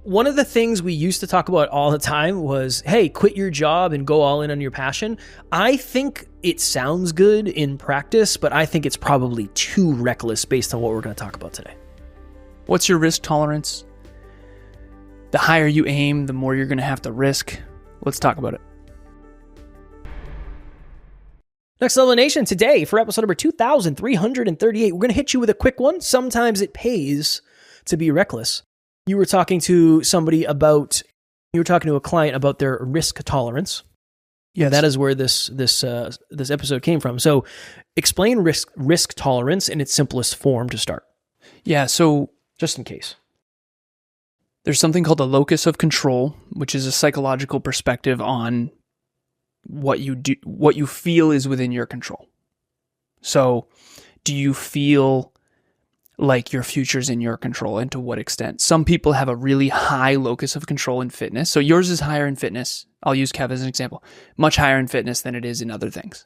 one of the things we used to talk about all the time was, hey, quit your job and go all in on your passion. I think it sounds good in practice, but I think it's probably too reckless based on what we're going to talk about today. What's your risk tolerance? The higher you aim, the more you're going to have to risk. Let's talk about it. Next Level Nation, today for episode number 2338, we're going to hit you with a quick one. Sometimes it pays to be reckless. You were talking to a client about their risk tolerance. Yeah, that is where this episode came from. So explain risk tolerance in its simplest form to start. Yeah, so just in case. There's something called the locus of control, which is a psychological perspective on what you feel is within your control. So do you feel like your future's in your control, and to what extent? Some people have a really high locus of control in fitness. So yours is higher in fitness. I'll use Kev as an example. Much higher in fitness than it is in other things.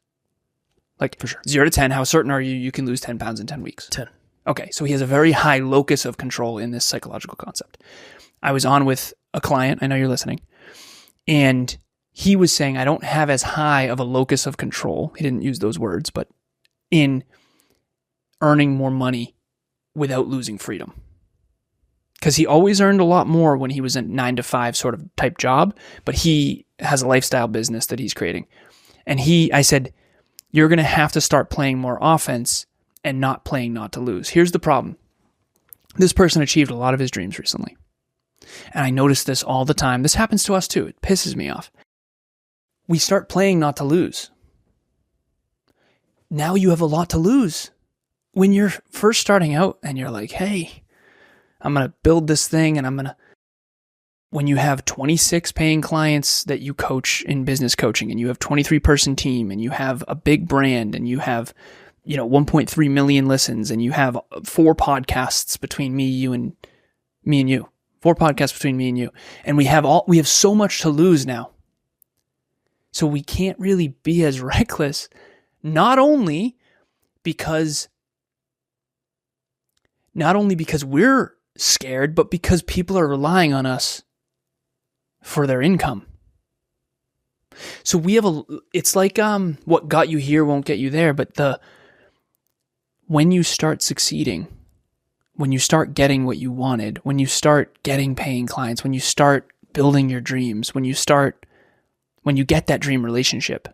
Like for sure. 0 to 10, how certain are you can lose 10 pounds in 10 weeks? 10. Okay, so he has a very high locus of control in this psychological concept. I was on with a client, I know you're listening, and he was saying, I don't have as high of a locus of control. He didn't use those words, but in earning more money without losing freedom. Because he always earned a lot more when he was in 9 to 5 sort of type job, but he has a lifestyle business that he's creating. And I said, you're going to have to start playing more offense and not playing not to lose. Here's the problem. This person achieved a lot of his dreams recently. And I notice this all the time. This happens to us too. It pisses me off. We start playing not to lose. Now you have a lot to lose. When you're first starting out and you're like, hey, I'm going to build this thing and when you have 26 paying clients that you coach in business coaching and you have 23-person team and you have a big brand and you have, 1.3 million listens and you have 4 podcasts between me and you. 4 podcasts between me and you. And we have so much to lose now. So we can't really be as reckless, not only because we're scared, but because people are relying on us for their income. So it's like what got you here won't get you there, but when you start succeeding, when you start getting what you wanted, when you start getting paying clients, when you start building your dreams, when you get that dream relationship,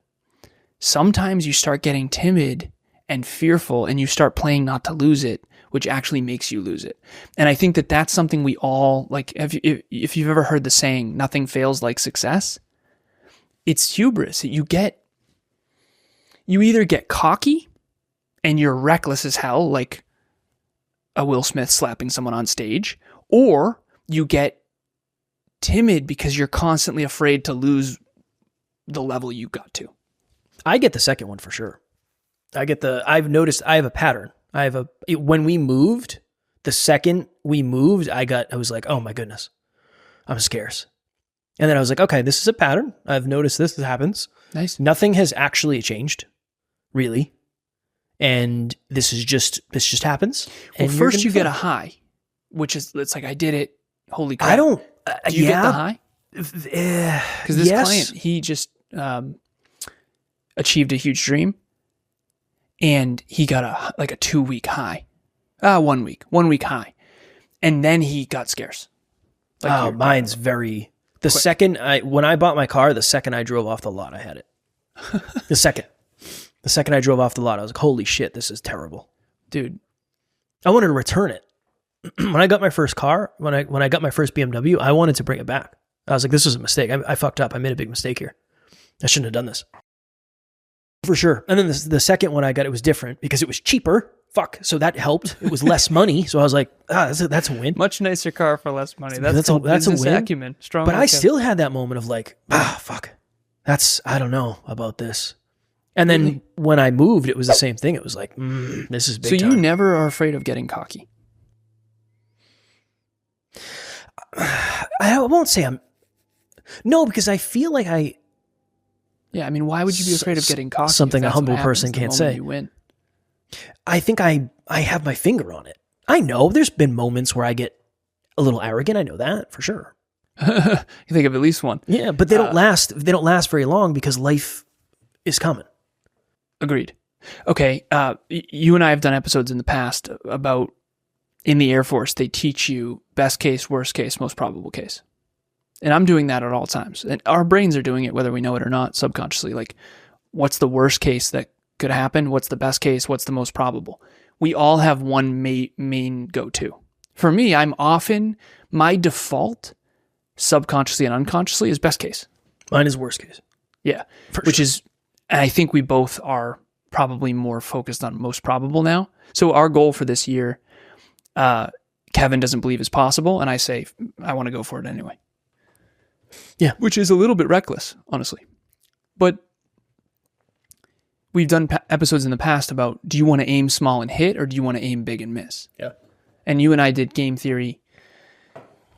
sometimes you start getting timid and fearful and you start playing not to lose it, which actually makes you lose it. And I think that that's something we all, like, if you've ever heard the saying, nothing fails like success, it's hubris. You either get cocky and you're reckless as hell, like a Will Smith slapping someone on stage, or you get timid because you're constantly afraid to lose the level you got to. I get the second one for sure. I've noticed I have a pattern. When we moved, the second we moved, I was like, oh my goodness, I'm scarce. And then I was like, okay, this is a pattern. I've noticed this happens. Nice. Nothing has actually changed, really. And this just happens. Well, first you get a high, which is, it's like, I did it. Holy crap. Do you get the high? Because this client, he just achieved a huge dream. And he got a 2-week high. 1 week high. And then he got scarce. Mine's very... When I bought my car, the second I drove off the lot, I had it. The second I drove off the lot, I was like, holy shit, this is terrible. Dude. I wanted to return it. When I got my first car, when I got my first BMW, I wanted to bring it back. I was like, this was a mistake. I fucked up. I made a big mistake here. I shouldn't have done this. For sure. And then the second one I got, it was different because it was cheaper. Fuck. So that helped. It was less money. So I was like, that's a win. Much nicer car for less money. That's a win. Acumen. Strong. But I still had that moment of like, fuck. I don't know about this. And then when I moved, it was the same thing. It was like, this is big time. So you never are afraid of getting cocky? I won't say no, because I feel like yeah, I mean, why would you be afraid of getting cocky? Something a humble person can't say. You win. I think I have my finger on it. I know there's been moments where I get a little arrogant. I know that for sure. You think of at least one. Yeah, but they don't last. They don't last very long because life is coming. Agreed. Okay, you and I have done episodes in the past about in the Air Force, they teach you best case, worst case, most probable case. And I'm doing that at all times. And our brains are doing it whether we know it or not subconsciously. Like, what's the worst case that could happen? What's the best case? What's the most probable? We all have one main go-to. For me, my default, subconsciously and unconsciously, is best case. Mine is worst case. Yeah. Which is, and I think we both are probably more focused on most probable now. So our goal for this year, Kevin doesn't believe is possible, and I say, I want to go for it anyway. Yeah. Which is a little bit reckless, honestly. But we've done episodes in the past about, do you want to aim small and hit, or do you want to aim big and miss? Yeah. And you and I did game theory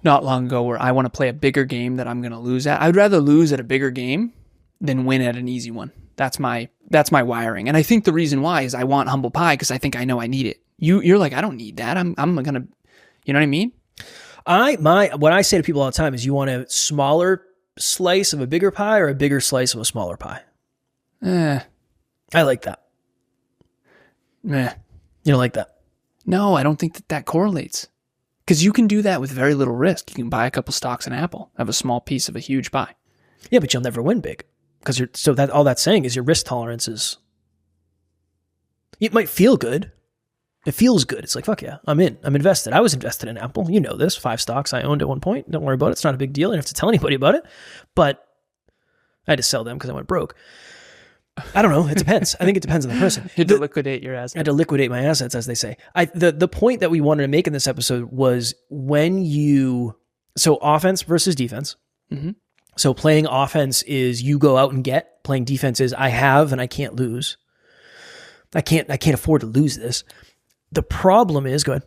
not long ago where I want to play a bigger game that I'm going to lose at. I'd rather lose at a bigger game than win at an easy one. That's my wiring. And I think the reason why is I want humble pie because I think I know I need it. You're like, I don't need that. I'm going to, you know what I mean? What I say to people all the time is, you want a smaller slice of a bigger pie or a bigger slice of a smaller pie? I like that. Meh. You don't like that? No, I don't think that correlates. Because you can do that with very little risk. You can buy a couple stocks in Apple, have a small piece of a huge pie. Yeah, but you'll never win big. Because all that's saying is your risk tolerance is, it might feel good. It feels good. It's like, fuck yeah, I'm in. I'm invested. I was invested in Apple. You know this. 5 stocks I owned at one point. Don't worry about it. It's not a big deal. You don't have to tell anybody about it. But I had to sell them because I went broke. I don't know. It depends. I think it depends on the person. You had to liquidate your assets. I had to liquidate my assets, as they say. The point that we wanted to make in this episode was so offense versus defense. Mm-hmm. So playing offense is you go out and get. Playing defense is I have and I can't lose. I can't afford to lose this. The problem is, go ahead.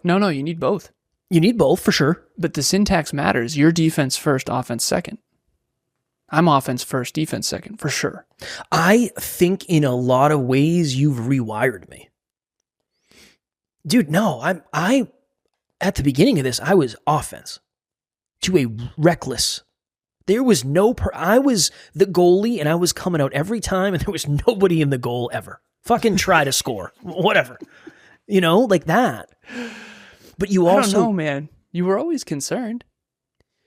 No, you need both. You need both for sure. But the syntax matters. You're defense first, offense second. I'm offense first, defense second, for sure. I think in a lot of ways you've rewired me. Dude, no, I at the beginning of this, I was offense to a reckless. There was I was the goalie and I was coming out every time and there was nobody in the goal ever. Fucking try to score, whatever. You know, like that. But you also... I don't know, man. You were always concerned.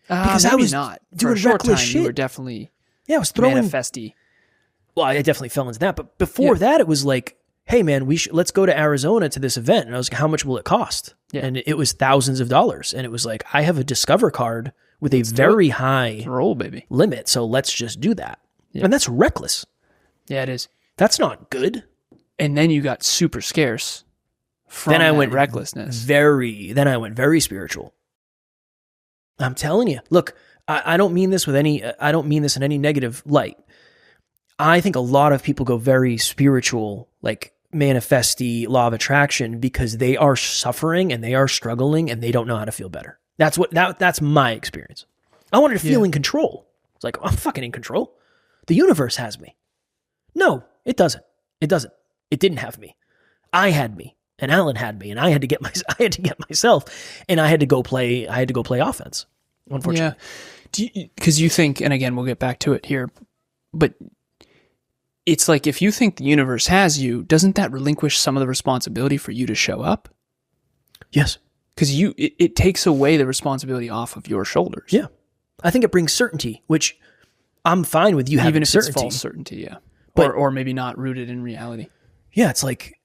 Because I was not. doing For a short reckless time, shit. You were definitely I was throwing... manifesty. Well, I definitely fell into that. But before that, it was like, hey, man, let's go to Arizona to this event. And I was like, how much will it cost? Yeah. And it was thousands of dollars. And it was like, I have a Discover card with a very high roll, baby, limit. So let's just do that. Yeah. And that's reckless. Yeah, it is. That's not good. And then you got super scarce from recklessness. Then I went very spiritual. I'm telling you. Look, I don't mean this in any negative light. I think a lot of people go very spiritual, like manifesty, law of attraction, because they are suffering and they are struggling and they don't know how to feel better. That's my experience. I wanted to feel in control. It's like, I'm fucking in control. The universe has me. No, it doesn't. It doesn't. It didn't have me. I had me, and Alan had me, and I had to get myself, and I had to go play offense. Unfortunately, yeah. Because you think, and again, we'll get back to it here, but it's like if you think the universe has you, doesn't that relinquish some of the responsibility for you to show up? Yes, because it takes away the responsibility off of your shoulders. Yeah, I think it brings certainty, which I'm fine with you having even if certainty. It's false certainty, yeah, or maybe not rooted in reality. Yeah, it's like,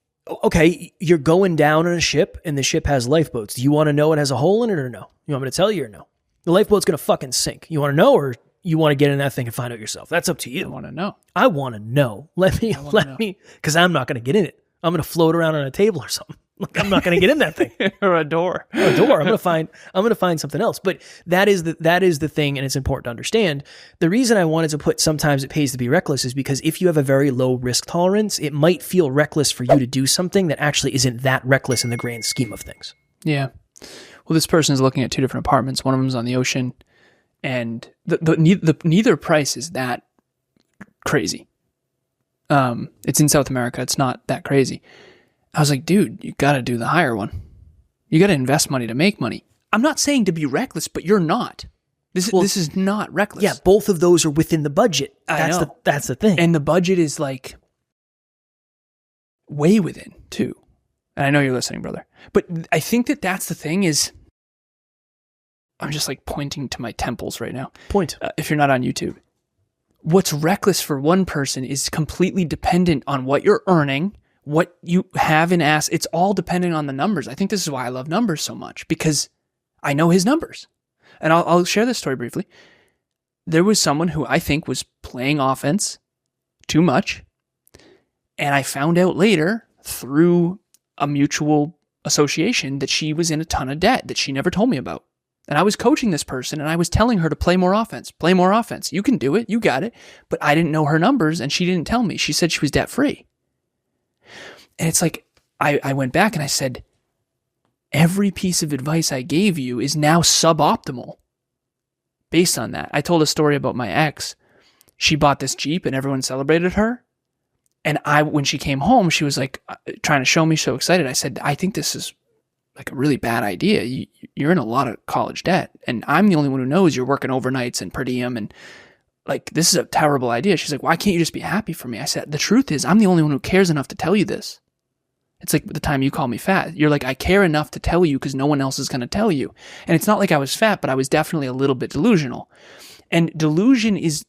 okay, you're going down on a ship and the ship has lifeboats. Do you want to know it has a hole in it or no? You want me to tell you or no? The lifeboat's going to fucking sink. You want to know or you want to get in that thing and find out yourself? That's up to you. I want to know. I want to know. Let me, because I'm not going to get in it. I'm going to float around on a table or something. Like, I'm not going to get in that thing. Or a door. I'm going to find something else. But that is the thing, and it's important to understand. The reason I wanted to put sometimes it pays to be reckless is because if you have a very low risk tolerance, it might feel reckless for you to do something that actually isn't that reckless in the grand scheme of things. Yeah. Well, this person is looking at 2 different apartments. One of them is on the ocean, and neither price is that crazy. It's in South America. It's not that crazy. I was like, dude, you got to do the higher one. You got to invest money to make money. I'm not saying to be reckless, but you're not. This is not reckless. Yeah, both of those are within the budget. I know. That's the thing. And the budget is like way within too. And I know you're listening, brother. But I think that's the thing is, I'm just like pointing to my temples right now. Point. If you're not on YouTube. What's reckless for one person is completely dependent on what you're earning, what you have in assets. It's all dependent on the numbers. I think this is why I love numbers so much, because I know his numbers. And I'll share this story briefly. There was someone who I think was playing offense too much. And I found out later through a mutual association that she was in a ton of debt that she never told me about. And I was coaching this person and I was telling her to play more offense. You can do it. You got it. But I didn't know her numbers and she didn't tell me. She said she was debt free. And it's like, I went back and I said, every piece of advice I gave you is now suboptimal based on that. I told a story about my ex. She bought this Jeep and everyone celebrated her. And when she came home, she was like trying to show me, so excited. I said, I think this is like a really bad idea. You're in a lot of college debt. And I'm the only one who knows you're working overnights and per diem. And like, this is a terrible idea. She's like, why can't you just be happy for me? I said, the truth is, I'm the only one who cares enough to tell you this. It's like the time you call me fat. You're like, I care enough to tell you because no one else is going to tell you. And it's not like I was fat, but I was definitely a little bit delusional. And delusion is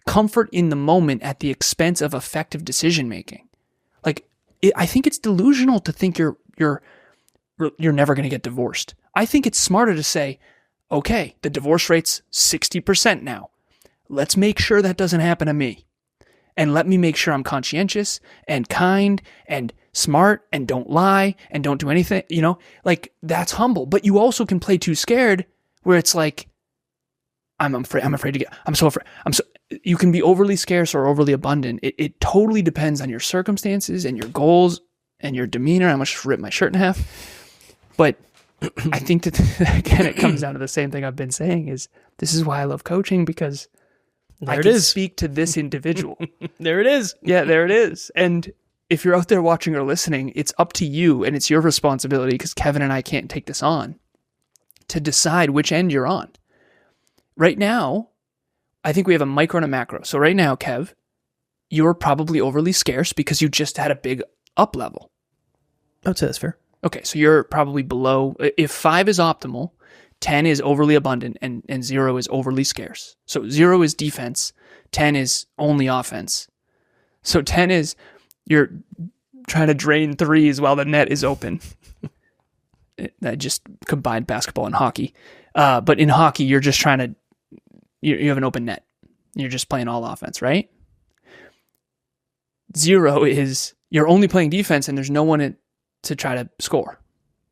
comfort in the moment at the expense of effective decision making. Like, I think it's delusional to think you're never going to get divorced. I think it's smarter to say, okay, the divorce rate's 60% now. Let's make sure that doesn't happen to me. And let me make sure I'm conscientious and kind and smart and don't lie and don't do anything, like that's humble. But you also can play too scared where it's like, I'm afraid to get, you can be overly scarce or overly abundant. It totally depends on your circumstances and your goals and your demeanor. I almost just ripped my shirt in half. But I think that, again, it comes down to the same thing I've been saying is this is why I love coaching, because I can speak to this individual. There it is. Yeah, there it is. And if you're out there watching or listening, it's up to you and it's your responsibility, because Kevin and I can't take this on, to decide which end you're on. Right now, I think we have a micro and a macro. So right now, Kev, you're probably overly scarce because you just had a big up level. I would say that's fair. Okay, so you're probably below. If 5 is optimal, 10 is overly abundant, and 0 is overly scarce. So 0 is defense, 10 is only offense. So 10 is you're trying to drain threes while the net is open. I just combined basketball and hockey. But in hockey, you're just trying to, you have an open net. You're just playing all offense, right? 0 is you're only playing defense and there's no one to try to score.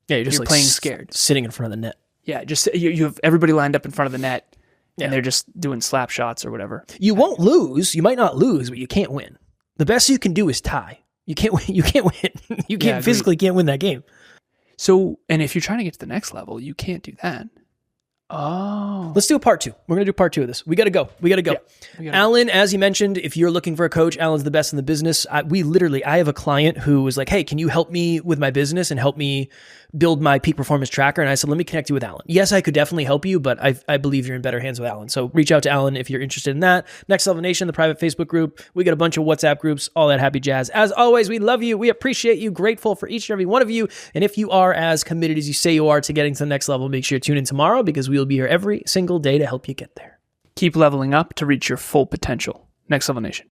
Yeah, you're just like playing scared. Sitting in front of the net. Yeah, just you have everybody lined up in front of the net and they're just doing slap shots or whatever. You won't lose. You might not lose, but you can't win. The best you can do is tie. You can't win. You can't win. You can't physically can't win that game. So, and if you're trying to get to the next level, you can't do that. Oh. Let's do a part 2. We're going to do part 2 of this. We got to go. Yeah, Alan, as you mentioned, if you're looking for a coach, Alan's the best in the business. I have a client who was like, hey, can you help me with my business and help me build my peak performance tracker? And I said, let me connect you with Alan. Yes, I could definitely help you, but I believe you're in better hands with Alan. So reach out to Alan if you're interested in that. Next Level Nation, the private Facebook group. We got a bunch of WhatsApp groups, all that happy jazz. As always, we love you. We appreciate you. Grateful for each and every one of you. And if you are as committed as you say you are to getting to the next level, make sure you tune in tomorrow, because we will be here every single day to help you get there. Keep leveling up to reach your full potential. Next Level Nation.